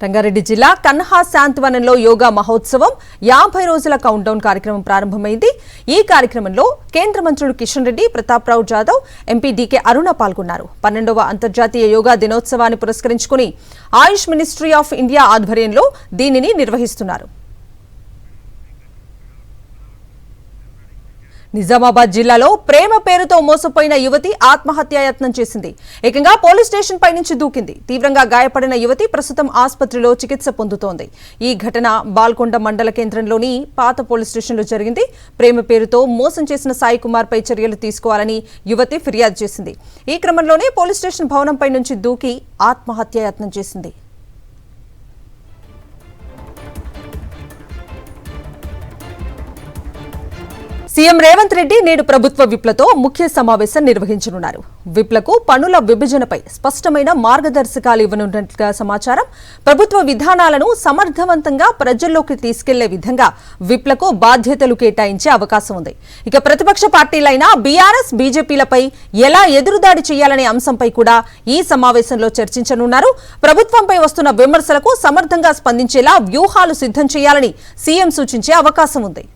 రంగారెడ్డి జిల్లా కన్హా శాంతివనంలో యోగా మహోత్సవం 50 రోజుల కౌంట్డౌన్ కార్యక్రమం ప్రారంభమైంది. ఈ కార్యక్రమంలో కేంద్ర మంత్రులు కిషన్ రెడ్డి, ప్రతాప్ రావు జాదవ్, ఎంపీ డీకే అరుణ పాల్గొన్నారు. 12వ అంతర్జాతీయ యోగా దినోత్సవాన్ని పురస్కరించుకుని ఆయుష్ మినిస్ట్రీ ఆఫ్ ఇండియా ఆధ్వర్యంలో దీనిని నిర్వహిస్తున్నారు. నిజామాబాద్ జిల్లాలో ప్రేమ పేరుతో మోసపోయిన యువతి ఆత్మహత్యాయత్నం చేసింది. ఏకంగా పోలీస్ స్టేషన్ పై నుంచి దూకింది. తీవ్రంగా గాయపడిన యువతి ప్రస్తుతం ఆసుపత్రిలో చికిత్స పొందుతోంది. ఈ ఘటన బాల్కొండ మండల కేంద్రంలోని పాత పోలీస్ స్టేషన్లో జరిగింది. ప్రేమ పేరుతో మోసం చేసిన సాయి కుమార్ పై చర్యలు తీసుకోవాలని యువతి ఫిర్యాదు చేసింది. ఈ క్రమంలోనే పోలీస్ స్టేషన్ భవనంపై నుంచి దూకి ఆత్మహత్యాయత్నం చేసింది. సీఎం రేవంత్ రెడ్డి నేడు ప్రభుత్వ విప్లతో ముఖ్య సమావేశం నిర్వహించనున్నారు. విప్లకు పనుల విభజనపై స్పష్టమైన మార్గదర్శకాలు ఇవ్వనున్నట్లుగా సమాచారం. ప్రభుత్వ విధానాలను సమర్థవంతంగా ప్రజల్లోకి తీసుకెళ్లే విధంగా విప్లకు బాధ్యతలు కేటాయించే అవకాశం ఉంది. ఇక ప్రతిపక్ష పార్టీలైన బీఆర్ఎస్, బీజేపీలపై ఎలా ఎదురుదాడి చేయాలనే అంశంపై కూడా ఈ సమావేశంలో చర్చించనున్నారు. ప్రభుత్వంపై వస్తున్న విమర్శలకు సమర్థంగా స్పందించేలా వ్యూహాలు సిద్ధం చేయాలని సీఎం సూచించే అవకాశం ఉంది.